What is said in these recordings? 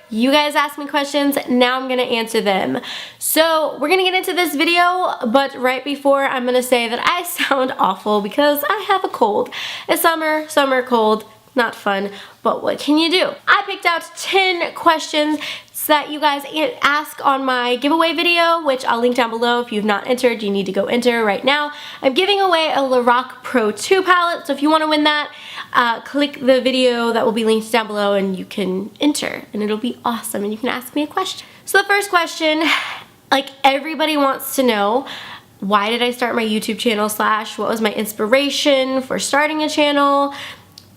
You guys asked me questions, now I'm gonna answer them. So we're gonna get into this video, but right before I'm gonna say that I sound awful because I have a cold. It's summer cold, not fun, but what can you do? I picked out 10 questions that you guys ask on my giveaway video, which I'll link down below. If you've not entered, you need to go enter right now. I'm giving away a Lorac Pro 2 palette, so if you want to win that, click the video that will be linked down below and you can enter, and it'll be awesome, and you can ask me a question. So the first question, like everybody wants to know, why did I start my YouTube channel / what was my inspiration for starting a channel,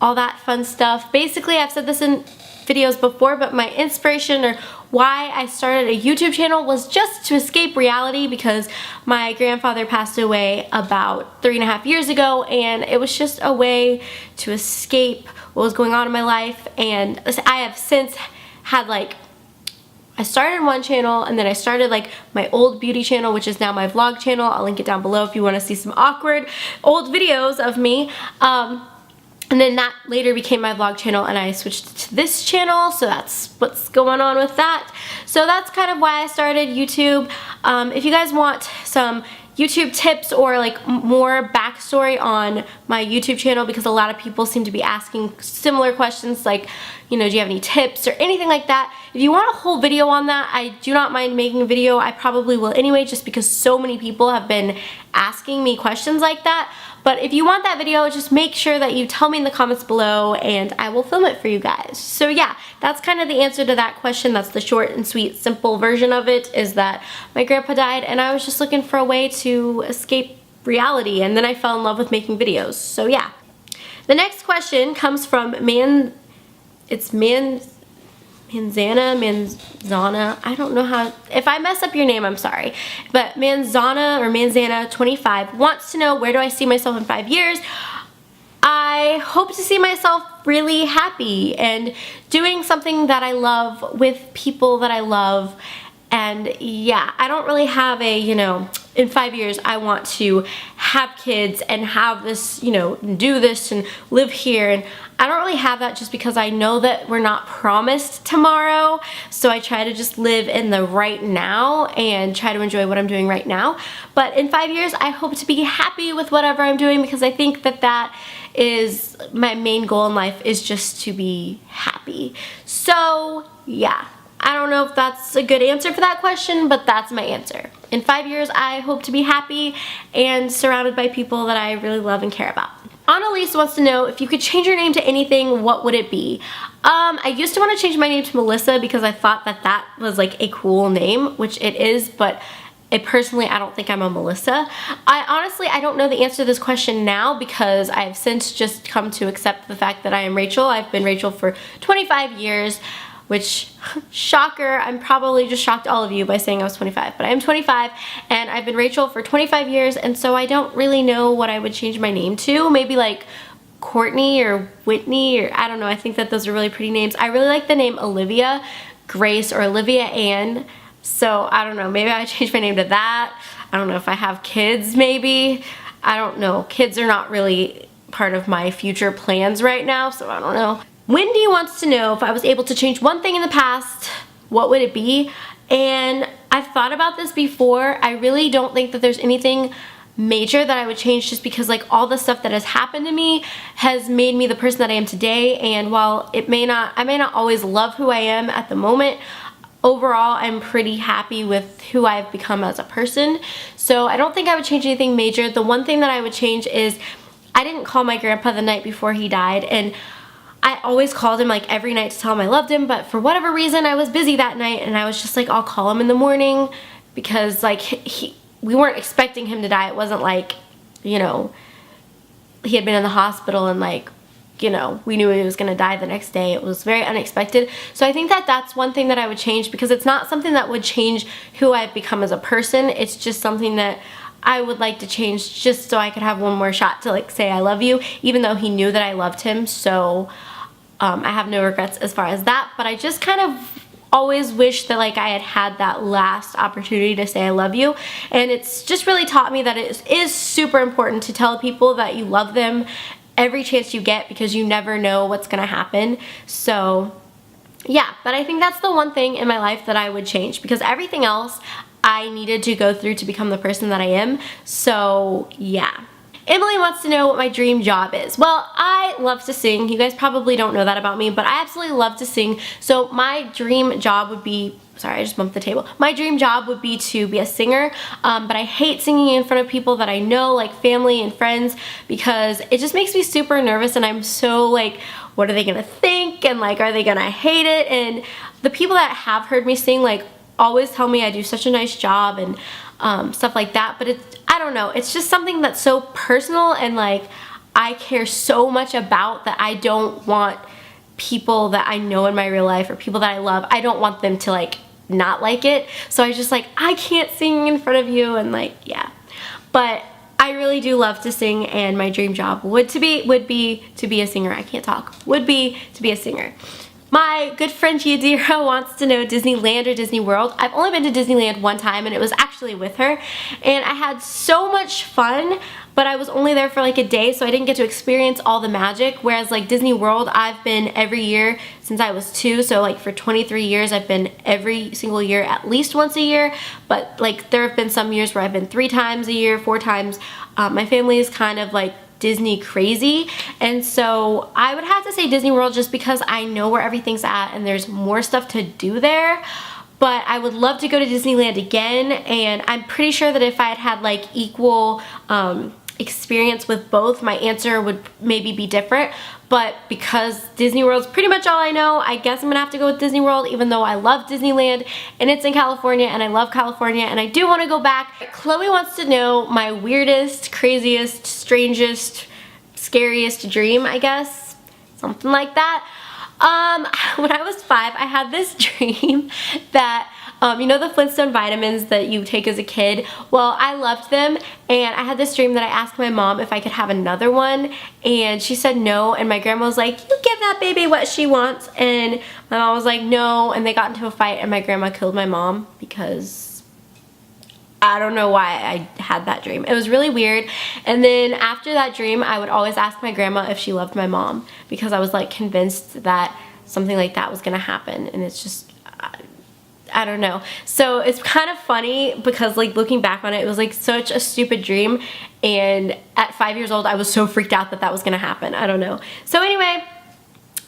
all that fun stuff. Basically, I've said this in videos before, but my inspiration or why I started a YouTube channel was just to escape reality because my grandfather passed away about 3.5 years ago, and it was just a way to escape what was going on in my life. And I have since had I started one channel, and then I started my old beauty channel, which is now my vlog channel. I'll link it down below if you want to see some awkward old videos of me. And then that later became my vlog channel, and I switched to this channel, so that's what's going on with that. So that's kind of why I started YouTube. If you guys want some YouTube tips or more backstory on my YouTube channel, because a lot of people seem to be asking similar questions do you have any tips or anything like that. If you want a whole video on that, I do not mind making a video. I probably will anyway, just because so many people have been asking me questions like that. But if you want that video, just make sure that you tell me in the comments below and I will film it for you guys. So yeah, that's kind of the answer to that question. That's the short and sweet, simple version of it, is that my grandpa died and I was just looking for a way to escape reality, and then I fell in love with making videos. So yeah. The next question comes from Manzana, I don't know how, if I mess up your name, I'm sorry. But Manzana 25 wants to know, where do I see myself in 5 years? I hope to see myself really happy and doing something that I love with people that I love. And yeah, I don't really have a, in 5 years I want to have kids and have this, do this and live here. And I don't really have that, just because I know that we're not promised tomorrow. So I try to just live in the right now and try to enjoy what I'm doing right now. But in 5 years, I hope to be happy with whatever I'm doing, because I think that that is my main goal in life, is just to be happy. So yeah. I don't know if that's a good answer for that question, but that's my answer. In 5 years, I hope to be happy and surrounded by people that I really love and care about. Annalise wants to know, if you could change your name to anything, what would it be? I used to want to change my name to Melissa because I thought that that was a cool name, which it is, but personally, I don't think I'm a Melissa. I don't know the answer to this question now, because I have since just come to accept the fact that I am Rachel. I've been Rachel for 25 years. Which, shocker, I'm probably just shocked all of you by saying I was 25, but I am 25, and I've been Rachel for 25 years, and so I don't really know what I would change my name to. Maybe Courtney or Whitney, or I don't know. I think that those are really pretty names. I really like the name Olivia Grace or Olivia Ann, so I don't know. Maybe I would change my name to that. I don't know if I have kids, maybe. I don't know. Kids are not really part of my future plans right now, so I don't know. Wendy wants to know, if I was able to change one thing in the past, what would it be? And I've thought about this before. I really don't think that there's anything major that I would change, just because all the stuff that has happened to me has made me the person that I am today. And while I may not always love who I am at the moment, overall I'm pretty happy with who I've become as a person. So I don't think I would change anything major. The one thing that I would change is I didn't call my grandpa the night before he died, and I always called him every night to tell him I loved him, but for whatever reason I was busy that night, and I was just I'll call him in the morning, because we weren't expecting him to die. It wasn't he had been in the hospital and we knew he was gonna die the next day. It was very unexpected. So I think that that's one thing that I would change, because it's not something that would change who I've become as a person. It's just something that I would like to change, just so I could have one more shot to say I love you, even though he knew that I loved him. So I have no regrets as far as that, but I just kind of always wish that I had that last opportunity to say I love you. And it's just really taught me that it is super important to tell people that you love them every chance you get, because you never know what's gonna happen. So yeah, but I think that's the one thing in my life that I would change, because everything else I needed to go through to become the person that I am. So yeah. Emily wants to know what my dream job is. Well, I love to sing. You guys probably don't know that about me, but I absolutely love to sing. So my dream job would be, sorry, I just bumped the table. My dream job would be to be a singer, but I hate singing in front of people that I know, like family and friends, because it just makes me super nervous, and I'm so like, what are they gonna think? And like, are they gonna hate it? And the people that have heard me sing like always tell me I do such a nice job and stuff like that, but I don't know, it's just something that's so personal and like I care so much about that I don't want people that I know in my real life or people that I love, I don't want them to like not like it. So I just like, I can't sing in front of you, and like, yeah. But I really do love to sing, and my dream job would be to be a singer. I can't talk. Would be to be a singer. My good friend Yadira wants to know Disneyland or Disney World. I've only been to Disneyland one time, and it was actually with her, and I had so much fun, but I was only there for like a day, so I didn't get to experience all the magic, whereas like Disney World, I've been every year since I was 2, so like for 23 years I've been every single year at least once a year, but like there have been some years where I've been 3 times a year, 4 times. My family is kind of like Disney crazy, and so I would have to say Disney World just because I know where everything's at and there's more stuff to do there. But I would love to go to Disneyland again, and I'm pretty sure that if I had had like equal experience with both, my answer would maybe be different. But because Disney World's pretty much all I know, I guess I'm gonna have to go with Disney World, even though I love Disneyland and it's in California and I love California and I do want to go back. Chloe wants to know my weirdest, craziest, strangest, scariest dream, I guess. Something like that. When I was 5, I had this dream that you know the Flintstone vitamins that you take as a kid? Well, I loved them, and I had this dream that I asked my mom if I could have another one, and she said no, and my grandma was like, you give that baby what she wants, and my mom was like, no, and they got into a fight, and my grandma killed my mom because I don't know why I had that dream. It was really weird. And then after that dream, I would always ask my grandma if she loved my mom, because I was like convinced that something like that was gonna happen, and it's just, I don't know. So it's kind of funny because like looking back on it, it was like such a stupid dream, and at 5 years old I was so freaked out that that was gonna happen. I don't know. So anyway,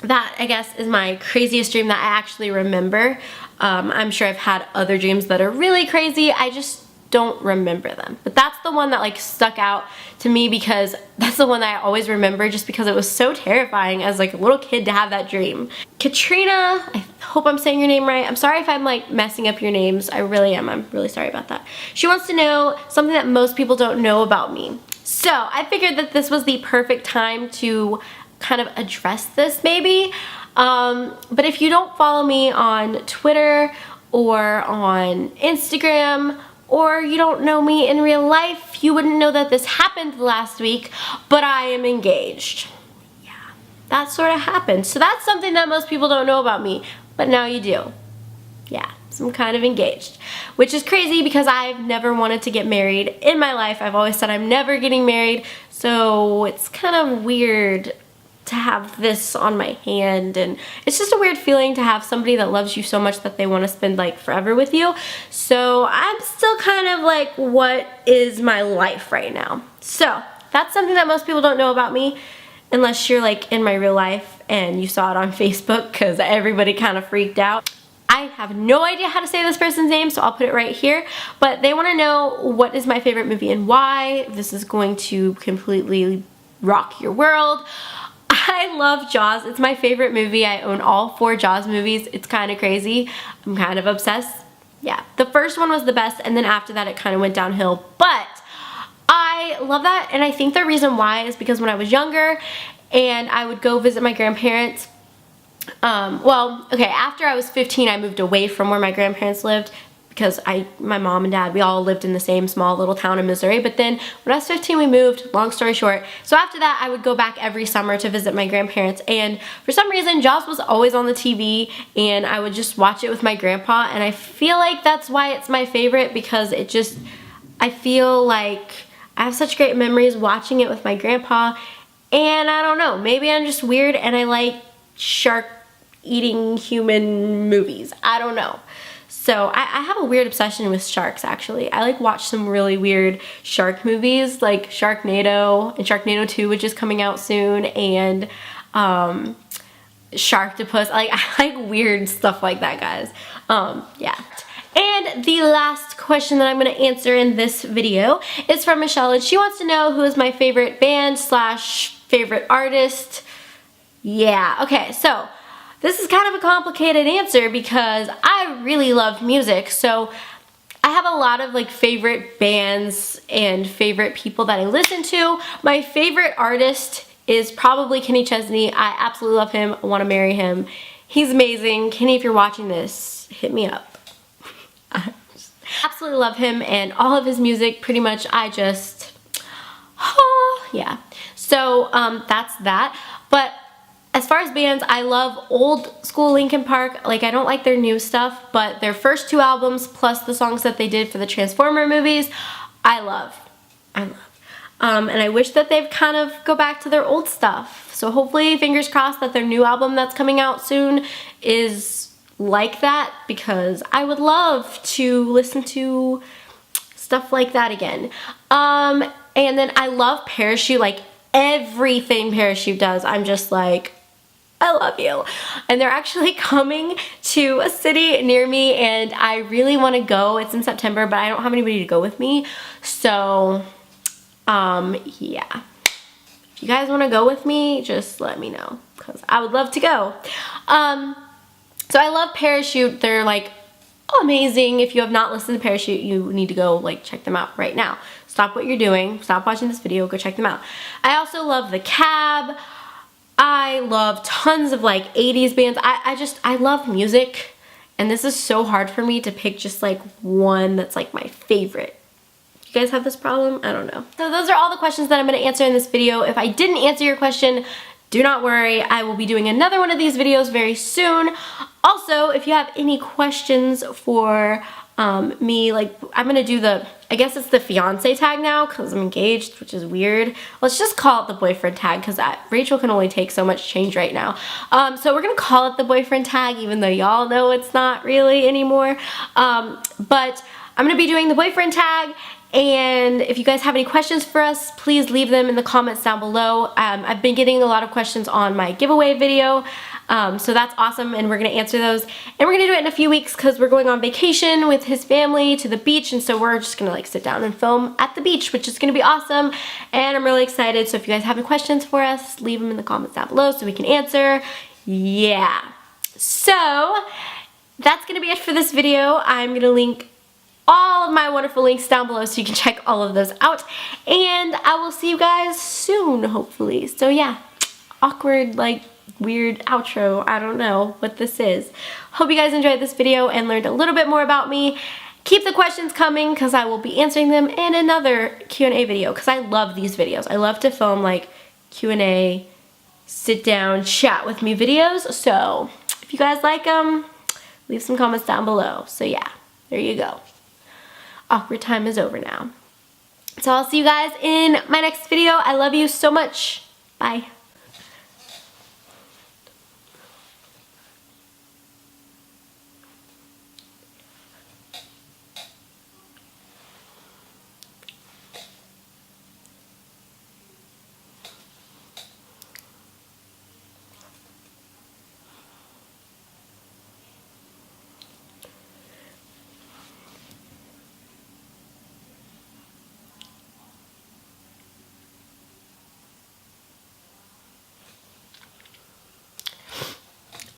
that I guess is my craziest dream that I actually remember. I'm sure I've had other dreams that are really crazy, I just don't remember them. But that's the one that like stuck out to me because that's the one that I always remember, just because it was so terrifying as like a little kid to have that dream. Katrina, I hope I'm saying your name right. I'm sorry if I'm like messing up your names. I really am. I'm really sorry about that. She wants to know something that most people don't know about me. So I figured that this was the perfect time to kind of address this maybe. But if you don't follow me on Twitter or on Instagram, or you don't know me in real life, you wouldn't know that this happened last week, but I am engaged. Yeah, that sort of happened. So that's something that most people don't know about me, but now you do. Yeah, so I'm kind of engaged, which is crazy because I've never wanted to get married in my life. I've always said I'm never getting married, so it's kind of weird to have this on my hand, and it's just a weird feeling to have somebody that loves you so much that they want to spend like forever with you. So I'm still kind of like, what is my life right now? So that's something that most people don't know about me, unless you're like in my real life and you saw it on Facebook, because everybody kind of freaked out. I have no idea how to say this person's name, so I'll put it right here. But they want to know what is my favorite movie and why. This is going to completely rock your world. I love Jaws. It's my favorite movie. I own all 4 Jaws movies. It's kind of crazy. I'm kind of obsessed. Yeah, the first one was the best, and then after that it kind of went downhill. But I love that, and I think the reason why is because when I was younger and I would go visit my grandparents, well, okay, after I was 15 I moved away from where my grandparents lived, because my mom and dad, we all lived in the same small little town in Missouri. But then when I was 15 we moved, long story short. So after that I would go back every summer to visit my grandparents, and for some reason Jaws was always on the TV and I would just watch it with my grandpa, and I feel like that's why it's my favorite, because it just, I feel like I have such great memories watching it with my grandpa, and I don't know, maybe I'm just weird and I like shark eating human movies. I don't know. So I have a weird obsession with sharks, actually. I like watch some really weird shark movies, like Sharknado and Sharknado 2, which is coming out soon, and Sharktopus. I like weird stuff like that, guys. Yeah. And the last question that I'm going to answer in this video is from Michelle, and she wants to know who is my favorite band slash favorite artist. Yeah, okay, so this is kind of a complicated answer because I really love music, so I have a lot of like favorite bands and favorite people that I listen to. My favorite artist is probably Kenny Chesney. I absolutely love him. I want to marry him. He's amazing. Kenny, if you're watching this, hit me up. I absolutely love him and all of his music. Pretty much yeah. So that's that. But as far as bands, I love old school Linkin Park. Like, I don't like their new stuff, but their first 2 albums plus the songs that they did for the Transformer movies, I love. And I wish that they'd kind of go back to their old stuff. So hopefully, fingers crossed, that their new album that's coming out soon is like that, because I would love to listen to stuff like that again. And then I love Parachute. Like, everything Parachute does, I'm just like, I love you. And they're actually coming to a city near me, and I really want to go. It's in September, but I don't have anybody to go with me. So, yeah. If you guys want to go with me, just let me know, because I would love to go. So I love Parachute. They're like amazing. If you have not listened to Parachute, you need to go like check them out right now. Stop what you're doing. Stop watching this video. Go check them out. I also love The Cab. I love tons of like 80s bands. I love music, and this is so hard for me to pick just like one that's like my favorite. You guys have this problem? I don't know. So those are all the questions that I'm going to answer in this video. If I didn't answer your question, do not worry. I will be doing another one of these videos very soon. Also, if you have any questions for me, like, I'm gonna do I guess it's the fiance tag now because I'm engaged, which is weird. Let's just call it the boyfriend tag because Rachel can only take so much change right now. So we're gonna call it the boyfriend tag, even though y'all know it's not really anymore. But I'm gonna be doing the boyfriend tag, and if you guys have any questions for us, please leave them in the comments down below. I've been getting a lot of questions on my giveaway video. So that's awesome, and we're going to answer those. And we're going to do it in a few weeks because we're going on vacation with his family to the beach, and so we're just going to like sit down and film at the beach, which is going to be awesome, and I'm really excited. So if you guys have any questions for us, leave them in the comments down below so we can answer. Yeah. So that's going to be it for this video. I'm going to link all of my wonderful links down below so you can check all of those out, and I will see you guys soon, hopefully. So yeah, awkward, like, weird outro. I don't know what this is. Hope you guys enjoyed this video and learned a little bit more about me. Keep the questions coming because I will be answering them in another Q&A video because I love these videos. I love to film like Q&A, sit down, chat with me videos. So if you guys like them, leave some comments down below. So yeah, there you go. Awkward time is over now. So I'll see you guys in my next video. I love you so much. Bye.